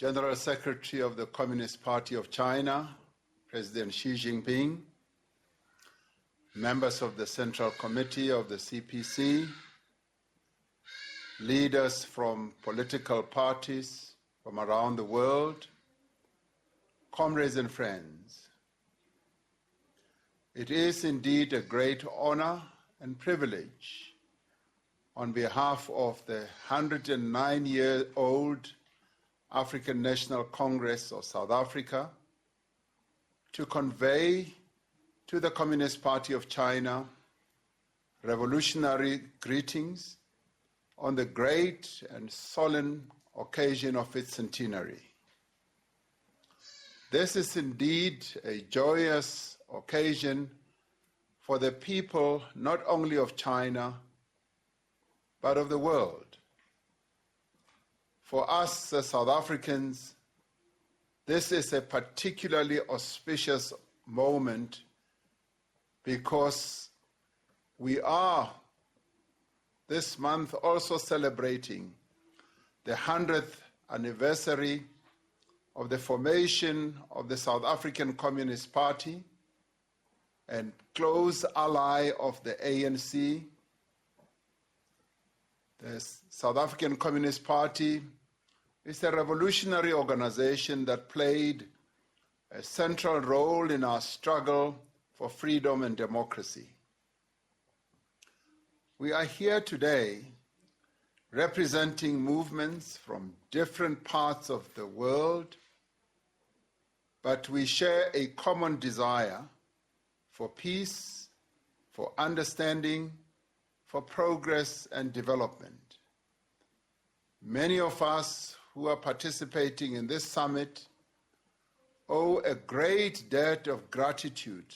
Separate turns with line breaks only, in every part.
General Secretary of the Communist Party of China, President Xi Jinping, members of the Central Committee of the CPC, leaders from political parties from around the world, comrades and friends. It is indeed a great honor and privilege on behalf of the 109-year-old African National Congress of South Africa to convey to the Communist Party of China revolutionary greetings on the great and solemn occasion of its centenary. This is indeed a joyous occasion for the people not only of China, but of the world. For us as South Africans, this is a particularly auspicious moment because we are this month also celebrating the 100th anniversary of the formation of the South African Communist Party and close ally of the ANC. The South African Communist Party is a revolutionary organization that played a central role in our struggle for freedom and democracy. We are here today representing movements from different parts of the world, but we share a common desire for peace, for understanding, for progress and development. Many of us who are participating in this summit owe a great debt of gratitude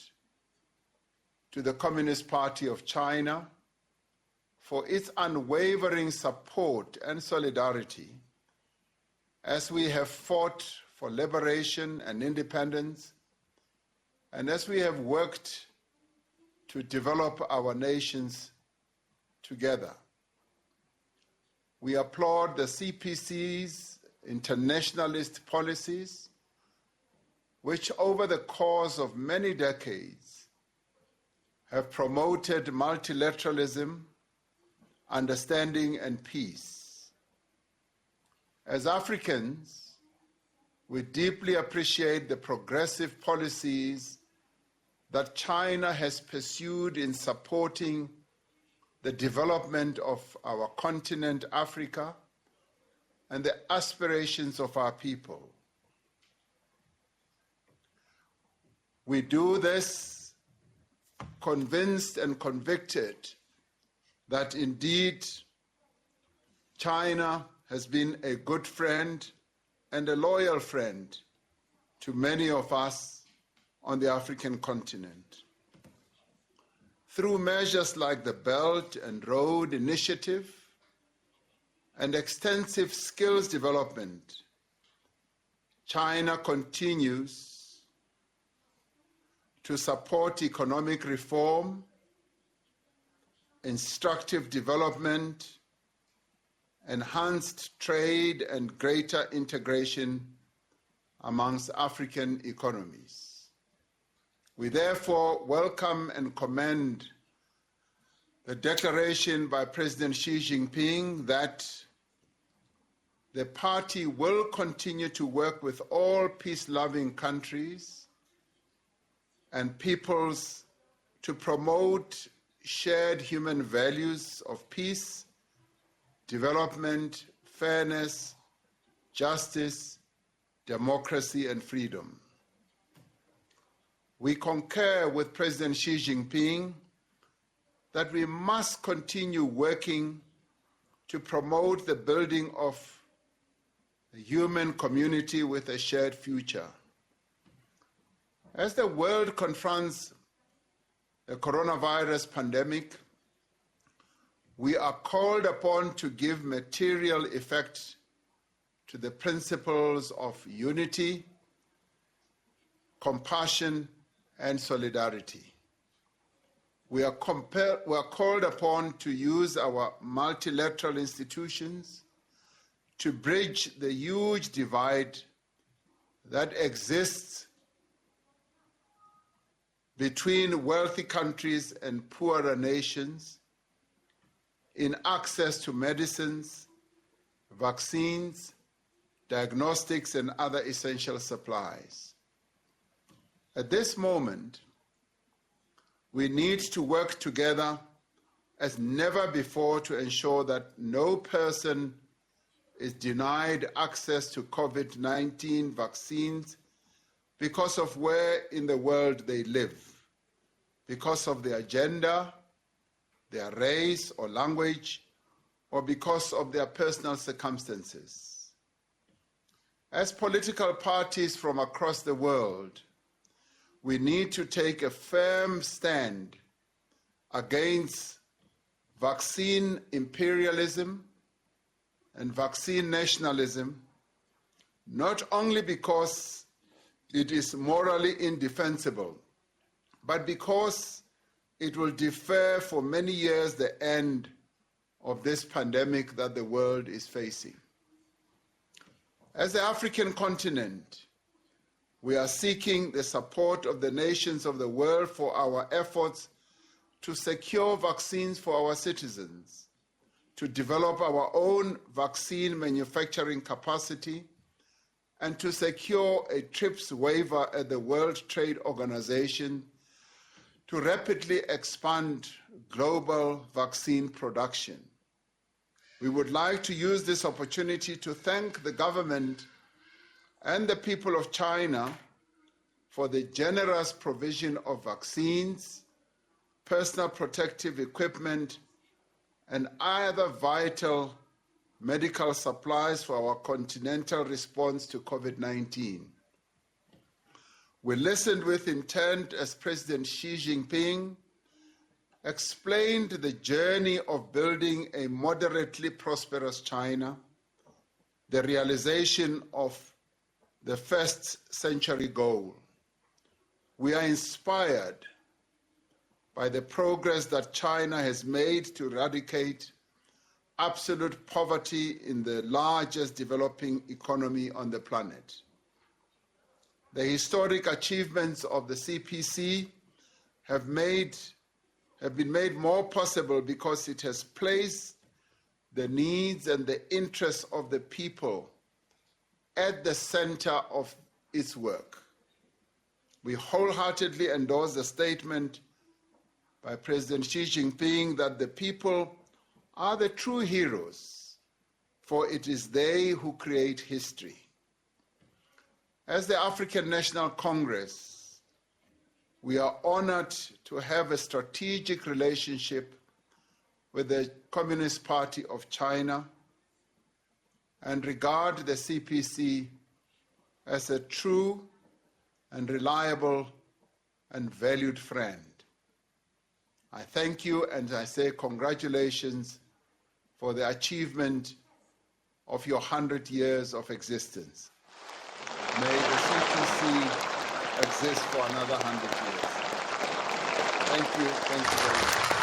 to the Communist Party of China for its unwavering support and solidarity as we have fought for liberation and independence, and as we have worked to develop our nations together. We applaud the CPC's internationalist policies, which over the course of many decades have promoted multilateralism, understanding, and peace. As Africans, we deeply appreciate the progressive policies that China has pursued in supporting the development of our continent, Africa, and the aspirations of our people. We do this convinced and convicted that indeed China has been a good friend and a loyal friend to many of us on the African continent. Through measures like the Belt and Road Initiative and extensive skills development, China continues to support economic reform, instructive development, enhanced trade, and greater integration amongst African economies. We therefore welcome and commend the declaration by President Xi Jinping that the party will continue to work with all peace-loving countries and peoples to promote shared human values of peace, development, fairness, justice, democracy, and freedom. We concur with President Xi Jinping that we must continue working to promote the building of a human community with a shared future. As the world confronts the coronavirus pandemic, we are called upon to give material effect to the principles of unity, compassion, and solidarity. We are called upon to use our multilateral institutions to bridge the huge divide that exists between wealthy countries and poorer nations in access to medicines, vaccines, diagnostics, and other essential supplies. At this moment, we need to work together as never before to ensure that no person is denied access to COVID-19 vaccines because of where in the world they live, because of their gender, their race or language, or because of their personal circumstances. As political parties from across the world, we need to take a firm stand against vaccine imperialism and vaccine nationalism, not only because it is morally indefensible, but because it will defer for many years the end of this pandemic that the world is facing. As the African continent, we are seeking the support of the nations of the world for our efforts to secure vaccines for our citizens, to develop our own vaccine manufacturing capacity, and to secure a TRIPS waiver at the World Trade Organization to rapidly expand global vaccine production. We would like to use this opportunity to thank the government and the people of China for the generous provision of vaccines, personal protective equipment, and other vital medical supplies for our continental response to COVID-19. We listened with intent as President Xi Jinping explained the journey of building a moderately prosperous China, the realization of the first century goal. We are inspired by the progress that China has made to eradicate absolute poverty in the largest developing economy on the planet. The historic achievements of the CPC have been made more possible because it has placed the needs and the interests of the people at the center of its work. We wholeheartedly endorse the statement by President Xi Jinping that the people are the true heroes, for it is they who create history. As the African National Congress, we are honored to have a strategic relationship with the Communist Party of China and regard the CPC as a true and reliable and valued friend. I thank you and I say congratulations for the achievement of your 100 years of existence. May the CPC exist for another 100 years. Thank you very much.